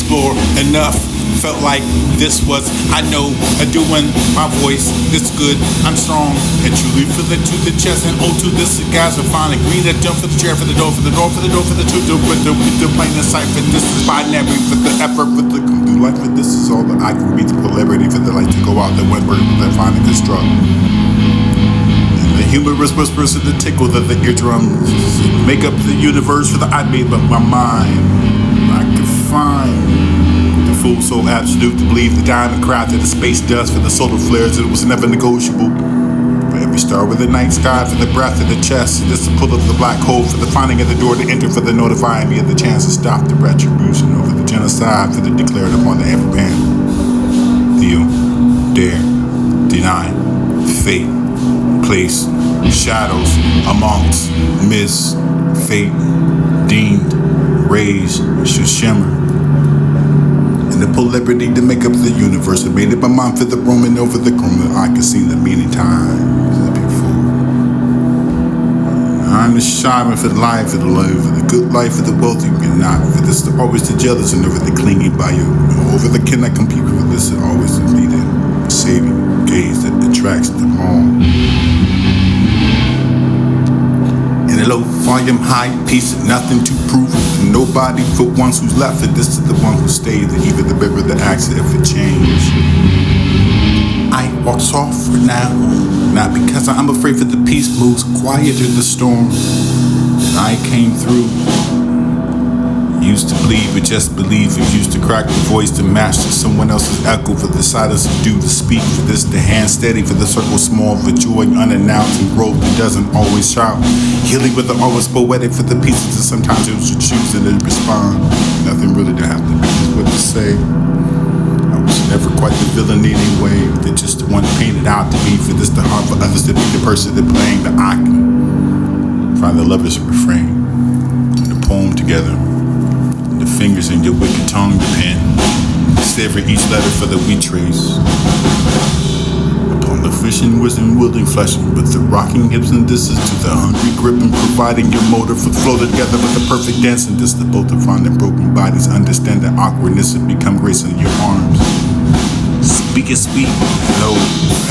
explore enough. Felt like this was, I know, doing my voice this good. I'm strong and truly feel it to the chest and to this guys are fine. Agree that jump for the chair, for the door, for the door, for the door, for the truth, with the plain sight. For this is binary, for the effort, for the do life. For this is all that I can be. The polarity for the light to go out the window, that finally construct. And the humorous whispers of the tickle of the eardrums make up the universe for the I made up my mind. I can find. Fool so absolute to believe the diamond crafted the space dust for the solar flares. It was never negotiable. For every star with the night sky, for the breath of the chest, this the pull of the black hole, for the finding of the door to enter, for the notifying me of the chance to stop the retribution over the genocide, for the declared upon the ever band. Deal, dare, deny, fate, place, shadows, amongst, miss, fate, deemed, raised, should shimmer. And the polarity to make up the universe that made it my mind for the roaming over the chrome that I can see the many times before. I'm the shaman for the life of the love, for the good life of the wealthy and not for this always the jealous and over the clinging by you. Over the kin I compete with this and always the leading, saving gaze that attracts them all. In a low volume, high piece, nothing to prove. Nobody for ones who's left, and this is the one who stayed. And even the river that acts if it changed. I walk soft for now, not because I'm afraid for the peace moves quieter the storm. And I came through. Used to believe, but just believe. And used to crack the voice to match to someone else's echo. For the silence to do to speak. For this to hand steady. For the circle small. For joy unannounced and growth that doesn't always shout. Healing with the always poetic. For the pieces that sometimes you should choose and then respond. Nothing really to have to be what to say. I was never quite the villain anyway. They just the one painted out to be. For this the hard for others to be the person that playing the I can find the lover's refrain. And the poem together. The fingers in your wicked tongue, the pen. Savor each letter for the we trace. Upon the fishing wisdom, wielding fleshing, with the rocking hips and this is to the hungry grip and providing your motor for flow together with the perfect dance. And this the both of finding broken bodies, understand the awkwardness and become grace in your arms. Speak it sweet, no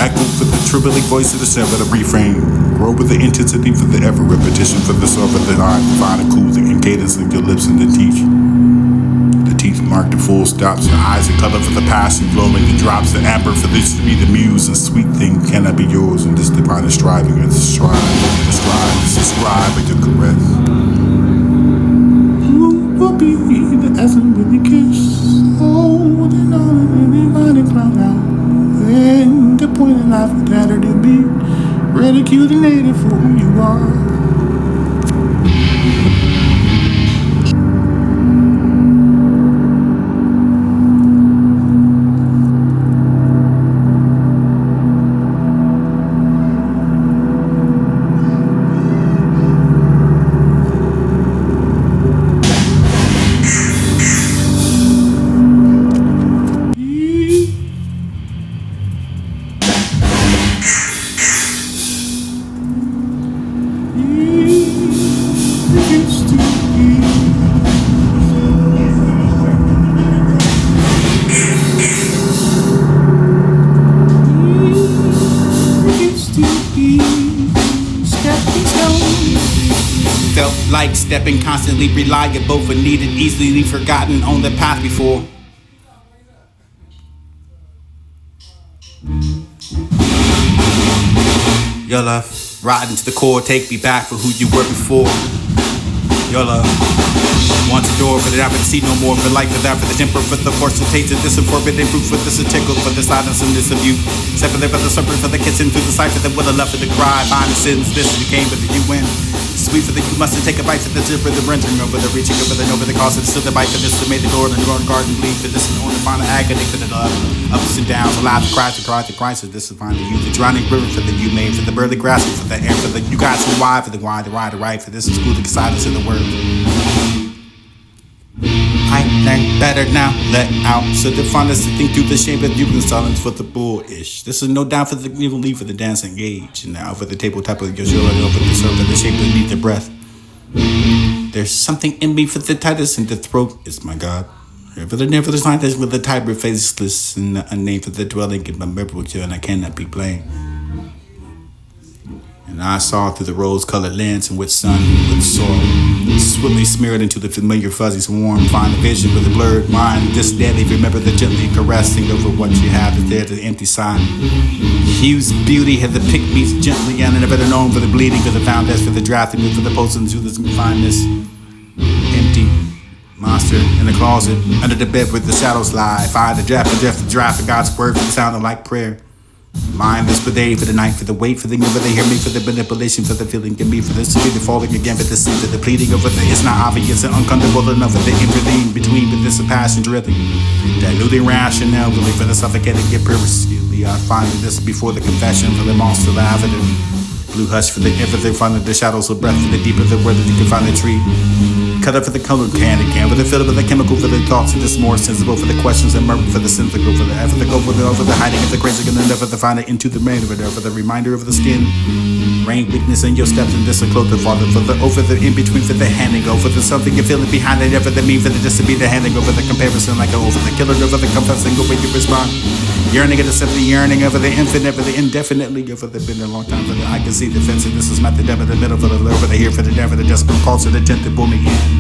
echo for the tribally voice of the sound of the refrain. Grow with the intensity for the ever repetition for the soul of the eye. Find a cooling and cadence of your lips and the teeth. Teeth mark the full stops, your eyes are color for the passion, blowing the drops of amber for this to be the muse, and sweet thing cannot be yours, and this divine is striving and strive, this is scribe and your caress. You will be the essence when you kiss, holding on and anybody proud out, and the point in life would matter to be ridiculed and hated for who you are. Felt like stepping constantly reliable for needed, easily forgotten on the path before. Your love, rotten to the core, take me back for who you were before. Your love, once a door for the apple to see no more, for life for that, for the temper, for the force to taste it, this and forbidden fruit, for this a tickle, for the silence and this of you. Separate for the serpent, for the kissing through the cipher, that will have left for the cry, find the sins, this became, but you win. Sweet for the you must take a bite for the zipper, the rendering over the reaching over the cause of the still the bite for this to make the door and the garden bleed for this and on the final agony for the love. Ups and downs, alive the cries, the cries of this to find the you, the drowning river for the you made, for the burly grasping for the air, for the you guys who why, for the why, the right, the right, for this is school the silence in the word. I learn better now, let out. So define us to think through the shame of you can silence for the bullish. This is no doubt for the evil leave for the dance engage. And now for the tabletop of your shoulder, over the serve of the shape beneath the breath. There's something in me for the tightest in the throat is my God. For the never like this with the type of faceless and unnamed for the dwelling in my memory with you, and I cannot be blamed. And I saw through the rose-colored lens in which sun with soil swiftly smeared into the familiar fuzzies warm. Find the vision with a blurred mind. This deadly, remember the gently caressing over what you have is there to the empty side. Hugh's beauty had the pygmies gently and never known for the bleeding, for the found death, for the drafting, for the posting to this fineness. Empty monster in the closet, under the bed where the shadows lie. Fire the draft, the draft of God's word, for the sound of like prayer. Mindless for day, for the night, for the wait, for the give, for the hear me, for the manipulation, for the feeling can be, for the city, the falling again, for the sea, for the pleading over the it's not obvious and uncomfortable enough for the intervene between, but this a passion dripping, diluting rationale, really for the suffocating impurity. I find this before the confession, for the monster lavender, blue hush for the everything, finding the shadows of breath, for the deeper the word that you can find the tree. Cut up for the color can, for the filler, for the chemical, for the thoughts, and this more sensible, for the questions and murmur, for the cynical, for the ethical, for the over the hiding of the crazy, and then for the find it into the rain of it, for the reminder of the skin. Rain weakness in your steps, and this a closer father, for the over the in between, for the handing over the something you're feeling behind it, ever the mean, for the just to be the handing over the comparison, like a over the killer, over the confessing, over you respond. Yearning at the simply yearning over the infinite, over the indefinitely, over the been a long time, for the I can see the fence, and this is not the depth of the middle, for the low, for the here, for the down, for the desperate pulse, of the gentle booming in.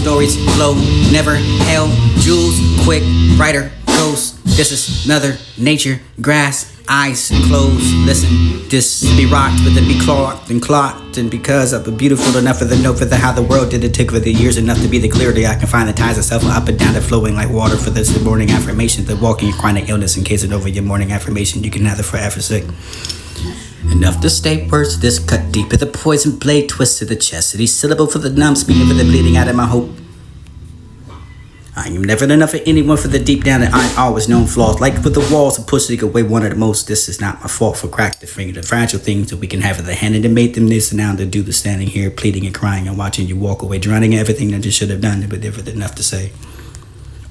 Stories flow, never held, jewels, quick, brighter, ghost. This is another nature, grass, eyes closed. Listen, this be rocked, but then be clogged and clocked. And because of a beautiful enough for the note for the how the world did it took for the years enough to be the clarity I can find the ties itself up and down and flowing like water for this morning affirmation. The walking your chronic illness in case it over your morning affirmation you can have it forever sick. Enough to stay worse, this cut deep at the poison blade, twist to the chest, city syllable for the numb, speaking for the bleeding out of my hope. I am never enough for anyone for the deep down that I always known flaws. Like with the walls and pushing away one of the most, this is not my fault for crack the finger, the fragile things that we can have at the hand and to make them this and now to do the standing here, pleading and crying and watching you walk away, drowning in everything that you should have done, but never enough to say.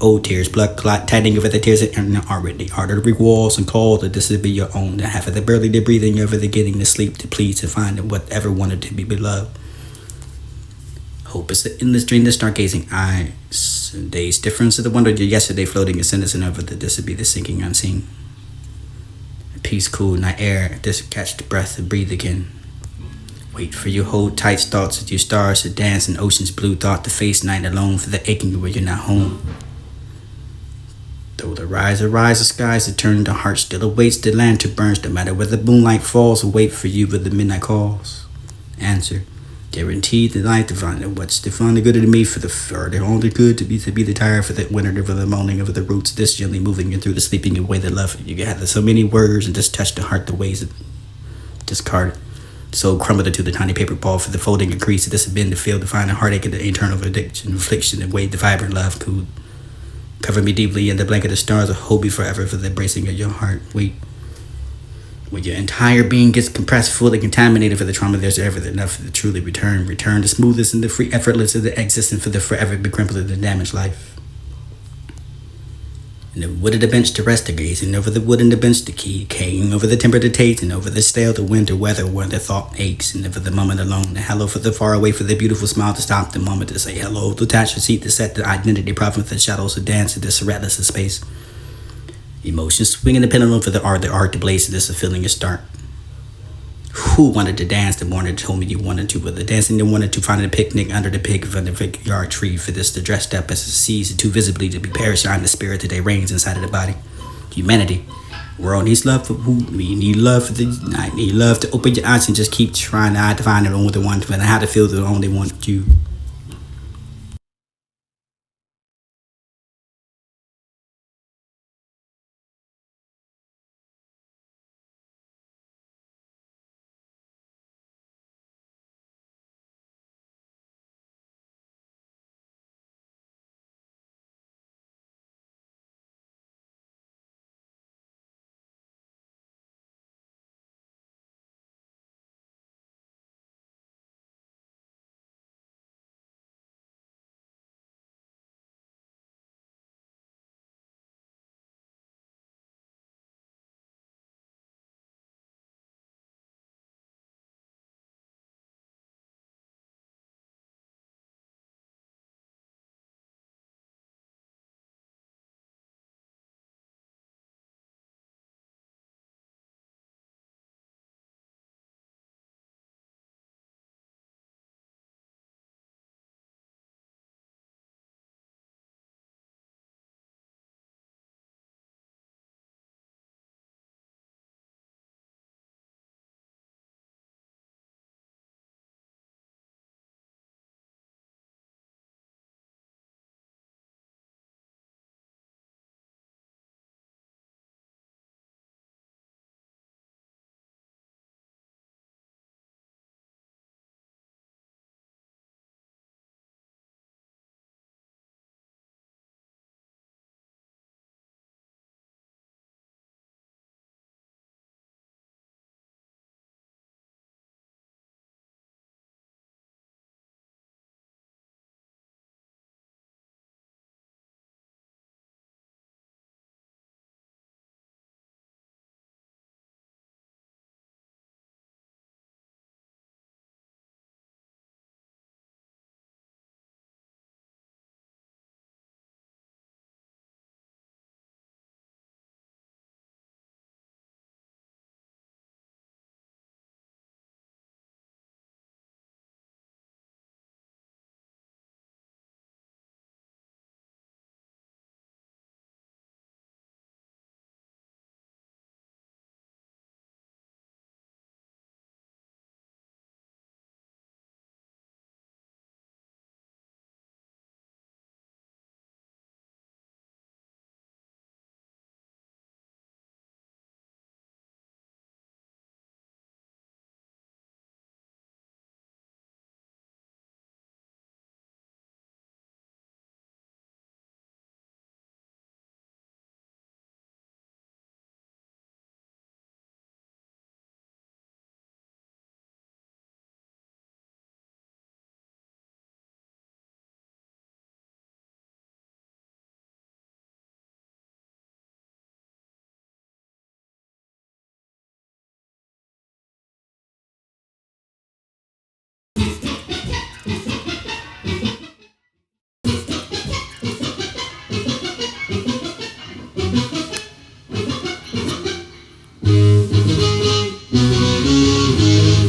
Old tears, blood clot, tightening over the tears that are already artery walls and call that this would be your own. To have it, the barely to breathe and you're ever getting to sleep, to please, to find whatever wanted to be beloved. Hope is the endless dream, the stargazing eyes. Days difference of the wonder of your yesterday floating and sinister over that this would be the sinking unseen. Peace, cool, night air, just catch the breath and breathe again. Wait for you, hold tight thoughts with your stars to dance in ocean's blue thought to face night alone for the aching where you're not home. Though the rise of skies that turn to heart still awaits the lantern burns no matter where the moonlight falls await for you where the midnight calls. Answer, guaranteed the light divine and what's divinely good to me for the only good to be the tired for the winter for the moaning of the roots this gently moving you through the sleeping away the love you gather so many words and just touch the heart the ways of discarded. So crumbled into the tiny paper ball for the folding and crease. This had been the field to find the heartache and the internal addiction, affliction, and weight the vibrant love could cover me deeply in the blanket of stars. I'll hold me forever for the embracing of your heart. Wait. When your entire being gets compressed, fully contaminated for the trauma, there's ever enough to truly return. Return the smoothness and the free effortless of the existence for the forever be crumpled of the damaged life. And the wood of the bench to rest, the gazing over the wood and the bench, the key decaying over the timber to taste, and over the stale, the winter weather where the thought aches, and for the moment alone, the hello for the far away, for the beautiful smile to stop the moment to say hello, to attach the seat to set the identity problem for the shadows to dance in this restless space. Emotions swinging the pendulum for the art to blaze, this is feeling a start. Who wanted to dance the morning told me you wanted to, but the dancing you wanted to find a picnic under the pig from the yard tree for this to dressed up as a season too visibly to be perishing on the spirit that reigns inside of the body. Humanity. World needs love for who we need love for the night. Need love to open your eyes and just keep trying to find the only one and how to feel the only one you.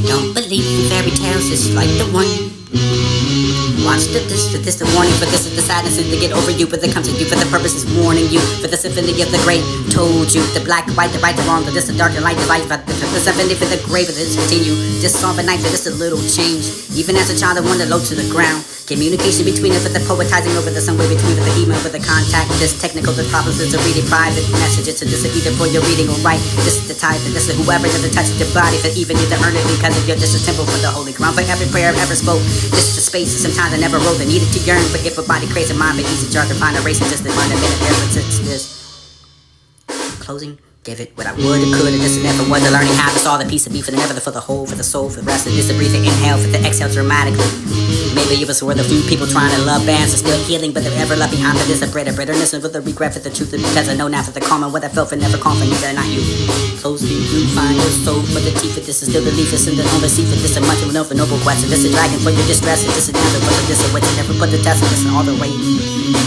Don't believe in fairy tales, it's like the one watch this the warning. For this is the sadness to get over you. But it comes to you for the purpose is warning you. For the symphony of the great told you. The black, white, the right, the wrong. The this, the dark, the light, the light. The symphony for the grave. For this continue. This song for night. For this a little change. Even as a child I wandered low to the ground. Communication between us, with the poetizing over the somewhere between the email with the contact. This technical, the problems is to read it private messages. So this is either for your reading or write. This is the type, and this is whoever doesn't touch your body. For even you to earn it because of your this is temple for the holy ground. For every prayer I've ever spoke. This is the space. Sometimes I never wrote. I needed to yearn. For if a body crazy mind, but easy jar to find a race and just to find a minute there. But it's this closing. Give it what I would or could, and this and never was a learning habits. All the piece of me for the never, for the whole, for the soul, for the rest of this. To breathe and inhale, for the exhale dramatically. Maybe it was for the few people trying to love bands and still healing, but they're ever love behind for this. A bitterness and with the regret for the truth, because I know now for the karma what I felt for never confident, neither not you. Closely you find your soul for the teeth, for this is still belief, it's in the only sea for this a much of no for noble quest. And this is dragon for your distress, and this is never for this a way to never put the test, and this is all the way.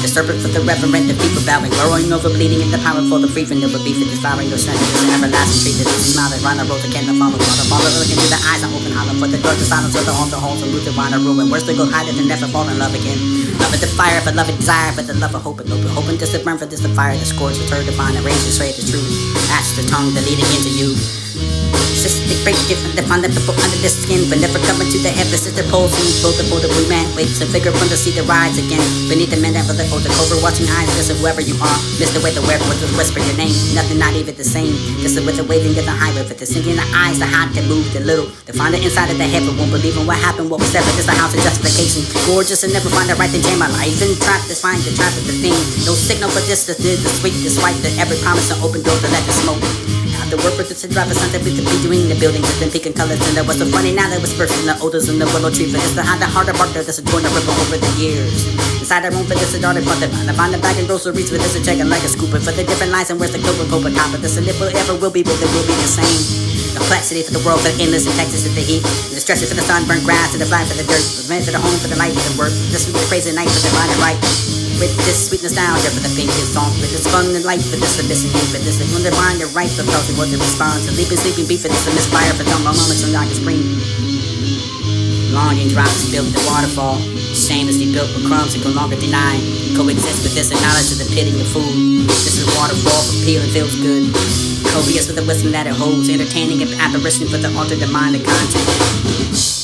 The serpent for the reverent, the people bowing, growing over bleeding, and the power for the breathing, never beef, and devouring your strength, and this everlasting tree, this is smiling, round the road, the candle, follow, looking through the eyes, I'm open hollow, for the door, the silence of the home, the holes, and root the wine, ruin, worse to go hide it and never fall in love again. Love is the fire, but love is desire, but the love of hope and open, hoping just to burn for this the fire, the scourge, the turd, divine, the rage, the straight, the truth, ash the tongue, the leading into you. Cystic break different to find the people under the skin, but never coming to the heavens. Sister poles and both the blue man waits a figure from the sea to rise again. Beneath the men that for the cobra watching eyes, this is whoever you are. Mr. Way the werewolf will whisper your name. Nothing not even the same. This is with the waving of the highway, with the sinking the eyes, the hot that move, the little. To find the inside of the heaven, won't believe in what happened, what was said, but this a house of justification. Gorgeous and never find the right thing, change my life. And trap to find the trap of the thing. No signal for this, the sweet, the swipe, the every promise to open door to let the smoke. The work with the driver, something with the between the building, different picking colors, and there was so funny now that was first in the odors in the willow tree. For this the harder bark there, there's a torn ripple over the years. Inside the room for this a darted for the find the bag and groceries for this a checking like a scooper for the different lines and where's the Coca-Cola top of this and it will ever will be, but it will be the same. The complexity for the world, for the endless in Texas with the heat, and the stresses for the sun, burnt grass, and the fly for the dirt, the rent for the home, for the light, for the work. This will be the crazy night for the mind and right. With this sweet nostalgia for the pink song, with this fun and light, for this the missing you, for this when the mind and right, for those who want to respond to leaping, sleeping beat, for this the misfire, for some moments when I can scream. Longing drops built the waterfall, shamelessly built with crumbs and can longer deny. Coexist with this and knowledge of the pit in your food. This is waterfall for peeling feels good. Copious for the wisdom that it holds, entertaining and apparition for the altar, the mind, the content.